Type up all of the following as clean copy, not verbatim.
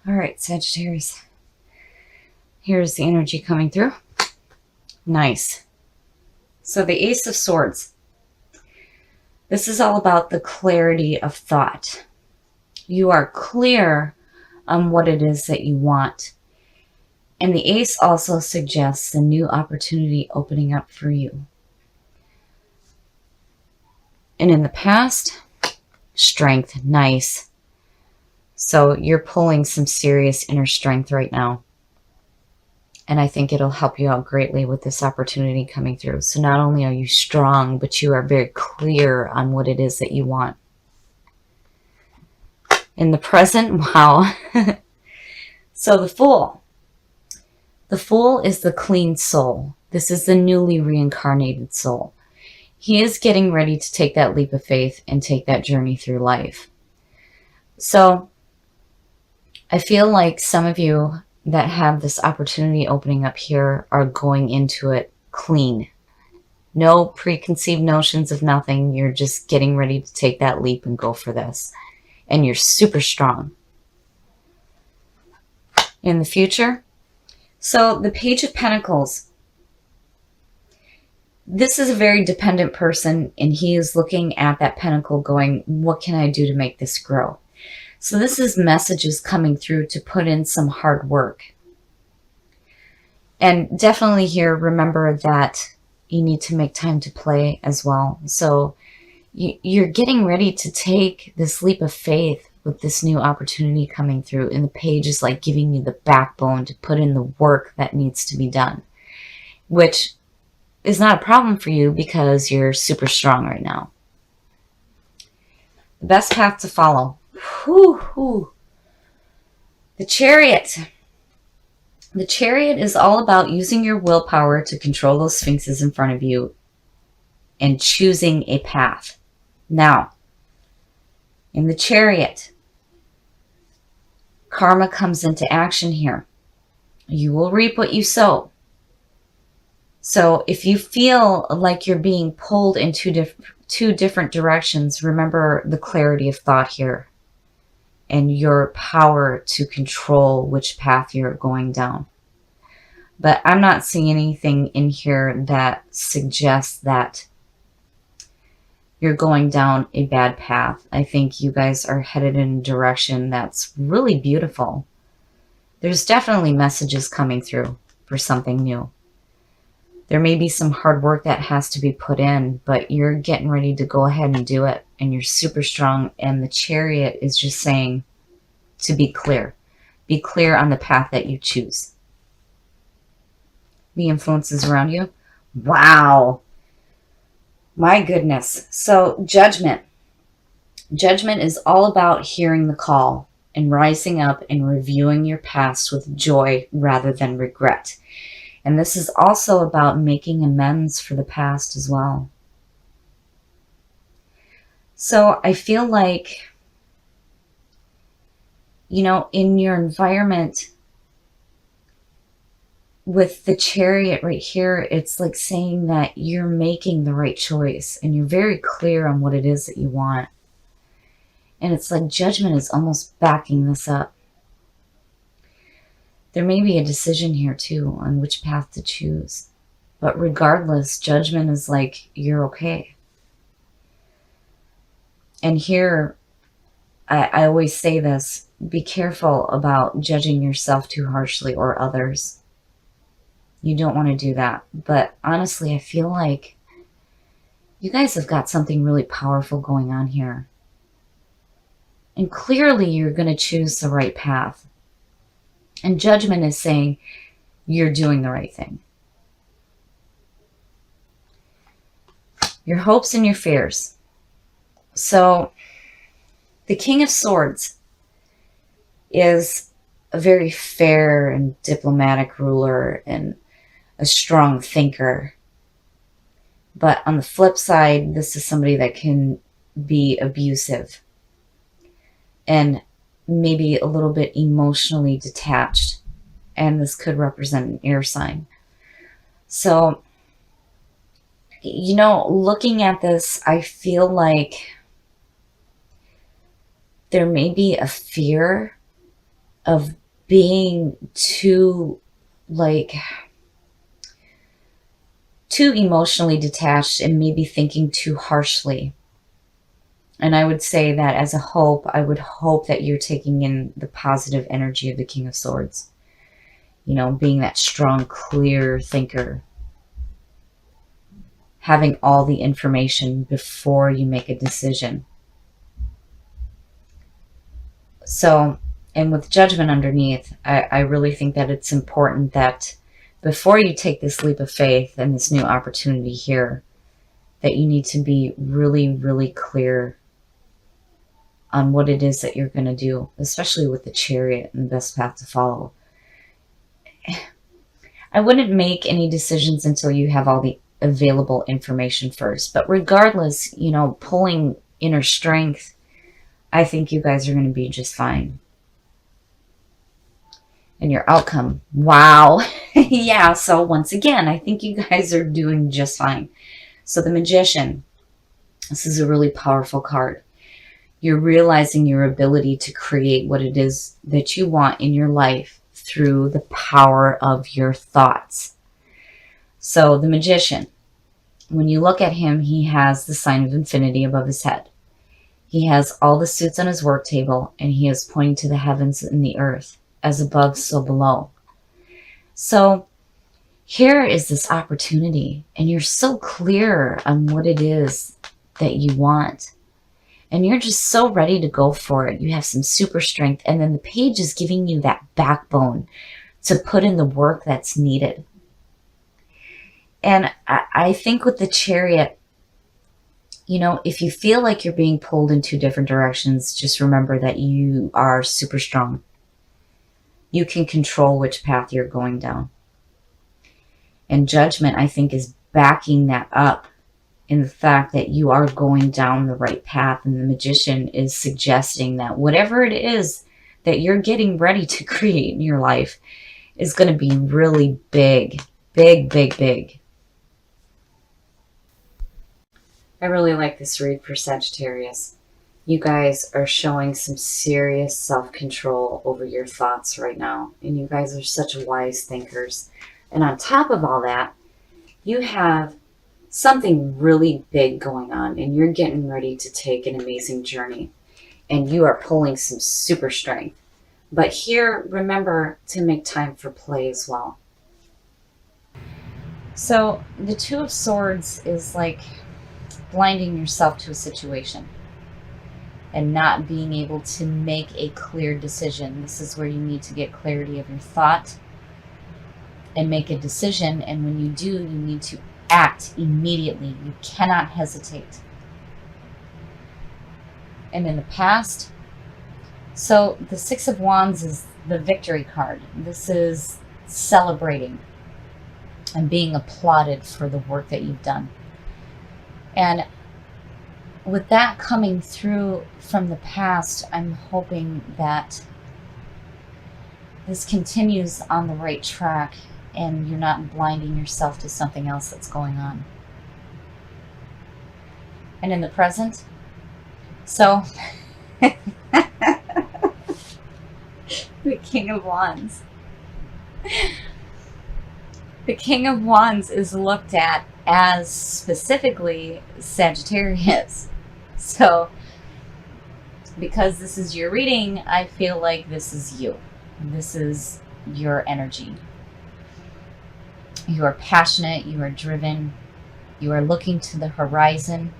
All right, Sagittarius. Here's the energy coming through. Nice. So the Ace of Swords. This is all about the clarity of thought. You are clear on what it is that you want. And the Ace also suggests a new opportunity opening up for you. And in the past, strength. Nice. So you're pulling some serious inner strength right now. And I think it'll help you out greatly with this opportunity coming through. So not only are you strong, but you are very clear on what it is that you want. In the present, wow. So the Fool. The Fool is the clean soul. This is the newly reincarnated soul. He is getting ready to take that leap of faith and take that journey through life. So I feel like some of you that have this opportunity opening up here are going into it clean. No preconceived notions of nothing. You're just getting ready to take that leap and go for this. And you're super strong. In the future, so the Page of Pentacles. This is a very dependent person, and he is looking at that pentacle going, what can I do to make this grow? So this is messages coming through to put in some hard work. And definitely here, remember that you need to make time to play as well. So you're getting ready to take this leap of faith with this new opportunity coming through. And the page is like giving you the backbone to put in the work that needs to be done, which is not a problem for you because you're super strong right now. The best path to follow. The Chariot. The Chariot is all about using your willpower to control those sphinxes in front of you and choosing a path. Now, in the Chariot, karma comes into action here. You will reap what you sow. So if you feel like you're being pulled in two different directions, remember the clarity of thought here and your power to control which path you're going down. But I'm not seeing anything in here that suggests that you're going down a bad path. I think you guys are headed in a direction that's really beautiful. There's definitely messages coming through for something new. There may be some hard work that has to be put in, but you're getting ready to go ahead and do it. And you're super strong. And the Chariot is just saying to be clear. Be clear on the path that you choose. The influences around you. Wow. My goodness. So Judgment. Judgment is all about hearing the call and rising up and reviewing your past with joy rather than regret. And this is also about making amends for the past as well. So I feel like, you know, in your environment with the Chariot right here, it's like saying that you're making the right choice and you're very clear on what it is that you want. And it's like Judgment is almost backing this up. There may be a decision here too on which path to choose. But regardless, Judgment is like, you're okay. And here, I always say this, be careful about judging yourself too harshly or others. You don't want to do that. But honestly, I feel like you guys have got something really powerful going on here. And clearly you're going to choose the right path. And Judgment is saying you're doing the right thing. Your hopes and your fears. So the King of Swords is a very fair and diplomatic ruler and a strong thinker. But on the flip side, this is somebody that can be abusive and maybe a little bit emotionally detached. And this could represent an air sign. So, you know, looking at this, I feel like there may be a fear of being too, like, too emotionally detached and maybe thinking too harshly. And I would say that as a hope, I would hope that you're taking in the positive energy of the King of Swords. You know, being that strong, clear thinker. Having all the information before you make a decision. So, and with Judgment underneath, I really think that it's important that before you take this leap of faith and this new opportunity here, that you need to be really, really clear on what it is that you're going to do, especially with the Chariot and the best path to follow. I wouldn't make any decisions until you have all the available information first. But regardless, you know, pulling inner strength, I think you guys are going to be just fine. And your outcome, wow. Yeah, so once again, I think you guys are doing just fine. So the Magician, this is a really powerful card. You're realizing your ability to create what it is that you want in your life through the power of your thoughts. So the Magician, when you look at him, he has the sign of infinity above his head. He has all the suits on his work table, and he is pointing to the heavens and the earth, as above, so below. So here is this opportunity, and you're so clear on what it is that you want. And you're just so ready to go for it. You have some super strength. And then the page is giving you that backbone to put in the work that's needed. And I think with the Chariot, you know, if you feel like you're being pulled in two different directions, just remember that you are super strong. You can control which path you're going down. And Judgment, I think, is backing that up in the fact that you are going down the right path. And the Magician is suggesting that whatever it is that you're getting ready to create in your life is going to be really big, big, big, big. I really like this read for Sagittarius. You guys are showing some serious self-control over your thoughts right now. And you guys are such wise thinkers. And on top of all that, you have something really big going on, and you're getting ready to take an amazing journey, and you are pulling some super strength. But here, remember to make time for play as well. So the Two of Swords is like blinding yourself to a situation and not being able to make a clear decision. This is where you need to get clarity of your thought and make a decision. And when you do, you need to act immediately. You cannot hesitate. And in the past, so the Six of Wands is the victory card. This is celebrating and being applauded for the work that you've done. And with that coming through from the past, I'm hoping that this continues on the right track and you're not blinding yourself to something else that's going on. And in the present, so the King of Wands. The King of Wands is looked at as specifically Sagittarius. So because this is your reading, I feel like this is you. This is your energy. You are passionate, you are driven, you are looking to the horizon,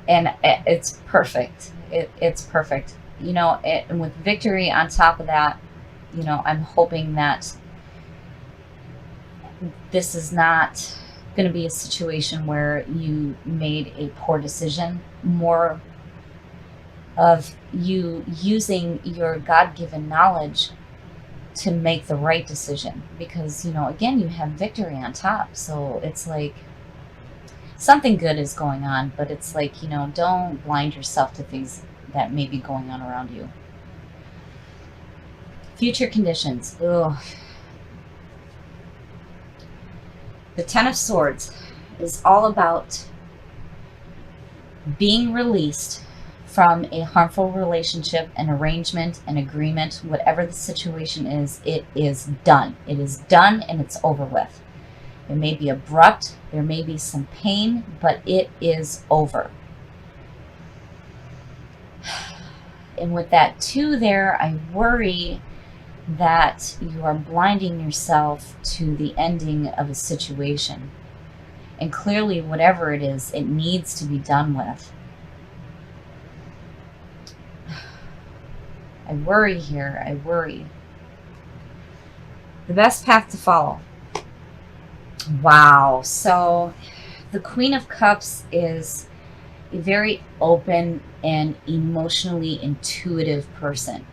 and it's perfect. It's perfect. You know, and with victory on top of that, you know, I'm hoping that this is not going to be a situation where you made a poor decision, more of you using your God-given knowledge to make the right decision. Because, you know, again, you have victory on top. So it's like something good is going on, but it's like, you know, don't blind yourself to things that may be going on around you. Future conditions. Ugh. The Ten of Swords is all about being released from a harmful relationship, an arrangement, an agreement, whatever the situation is, it is done. It is done and it's over with. It may be abrupt, there may be some pain, but it is over. And with that too there, I worry that you are blinding yourself to the ending of a situation. And clearly, whatever it is, it needs to be done with. I worry here, I worry. The best path to follow. Wow, so the Queen of Cups is a very open and emotionally intuitive person.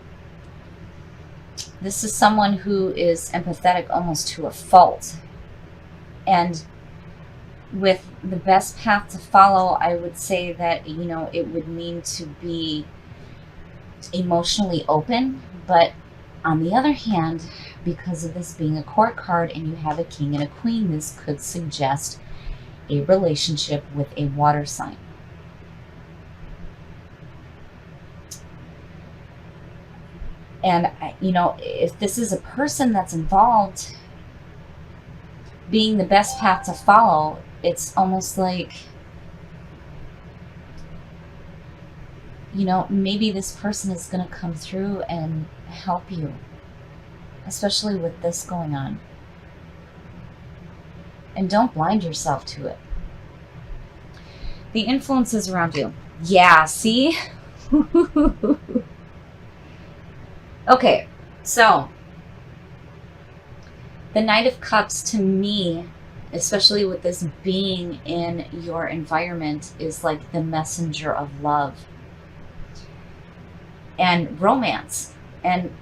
This is someone who is empathetic almost to a fault. And with the best path to follow, I would say that, it would mean to be emotionally open. But on the other hand, because of this being a court card and you have a king and a queen, this could suggest a relationship with a water sign. And, if this is a person that's involved, being the best path to follow, it's almost like, maybe this person is going to come through and help you, especially with this going on. And don't blind yourself to it. The influences around you. Yeah, see? Okay, so the Knight of Cups, to me, especially with this being in your environment, is like the messenger of love and romance. And,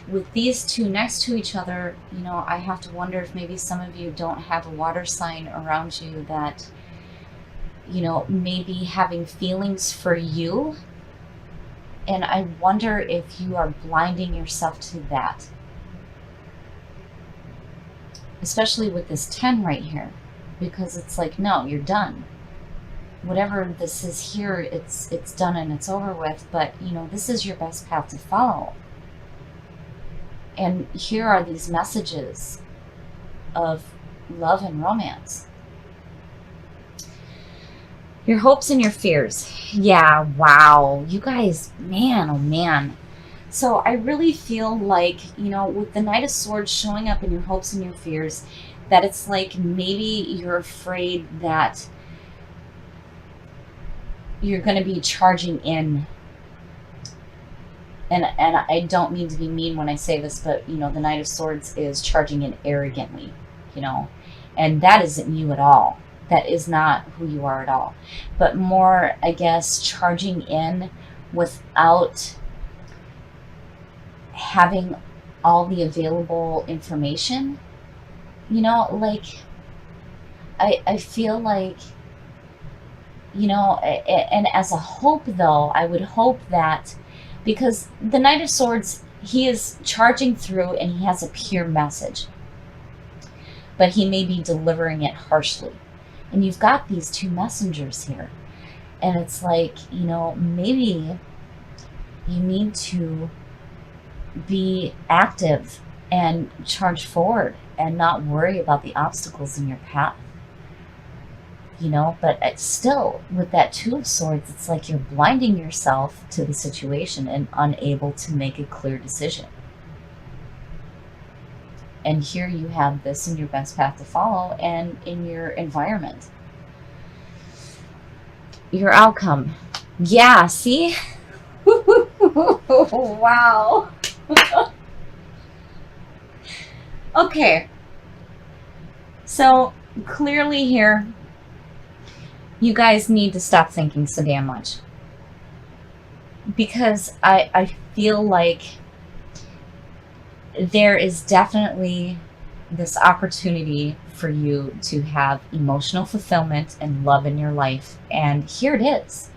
with these two next to each other, I have to wonder if maybe some of you don't have a water sign around you that, may be having feelings for you. And I wonder if you are blinding yourself to that. Especially with this 10 right here. Because it's like, no, you're done. Whatever this is here, it's done and it's over with. But, this is your best path to follow. And here are these messages of love and romance. Your hopes and your fears. Yeah, wow. You guys, man, oh man. So I really feel like, with the Knight of Swords showing up in your hopes and your fears, that it's like maybe you're afraid that you're going to be charging in. And I don't mean to be mean when I say this, but, the Knight of Swords is charging in arrogantly, and that isn't you at all. That is not who you are at all. But more, I guess, charging in without having all the available information. Like, I feel like, and as a hope, though, I would hope that, because the Knight of Swords, he is charging through and he has a pure message. But he may be delivering it harshly. And you've got these two messengers here. And it's like, maybe you need to be active and charge forward and not worry about the obstacles in your path. But it's still, with that Two of Swords, it's like you're blinding yourself to the situation and unable to make a clear decision. And here you have this in your best path to follow and in your environment. Your outcome. Yeah, see? Wow. Okay. So clearly here, you guys need to stop thinking so damn much. Because I feel like there is definitely this opportunity for you to have emotional fulfillment and love in your life. And here it is.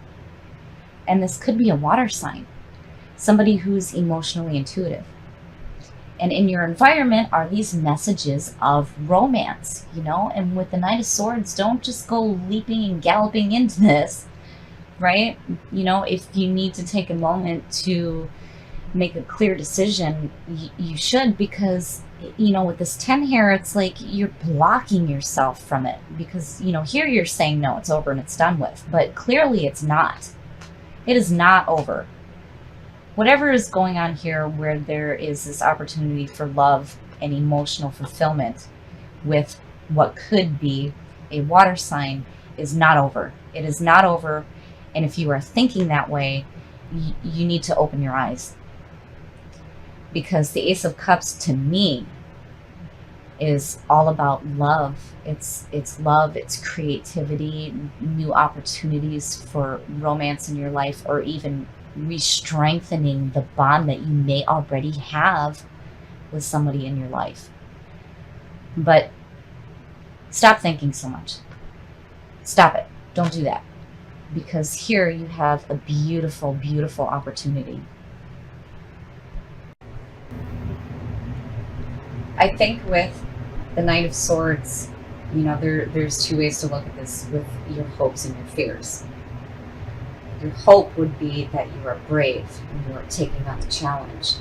And this could be a water sign. Somebody who's emotionally intuitive. And in your environment are these messages of romance, And with the Knight of Swords, don't just go leaping and galloping into this. right? You know, if you need to take a moment to make a clear decision, you should, because, you know, with this 10 here, it's like you're blocking yourself from it, because, you know, here you're saying, no, it's over and it's done with, but clearly it's not. It is not over. Whatever is going on here, where there is this opportunity for love and emotional fulfillment with what could be a water sign, is not over. It is not over. And if you are thinking that way, you need to open your eyes, because the Ace of Cups to me is all about love. It's love, it's creativity, new opportunities for romance in your life, or even re-strengthening the bond that you may already have with somebody in your life. But stop thinking so much. Stop it. Don't do that. Because here you have a beautiful, beautiful opportunity. I think with the Knight of Swords, you know, there's two ways to look at this with your hopes and your fears. Your hope would be that you are brave and you are taking on the challenge.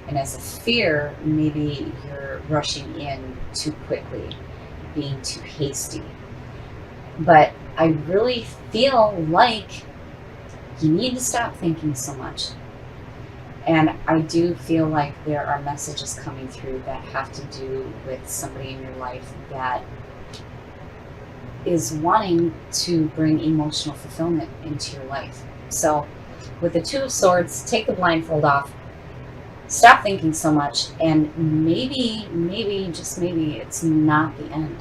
And as a fear, maybe you're rushing in too quickly, being too hasty. But I really feel like you need to stop thinking so much. And I do feel like there are messages coming through that have to do with somebody in your life that is wanting to bring emotional fulfillment into your life. So with the Two of Swords, take the blindfold off, stop thinking so much, and maybe, just maybe, it's not the end.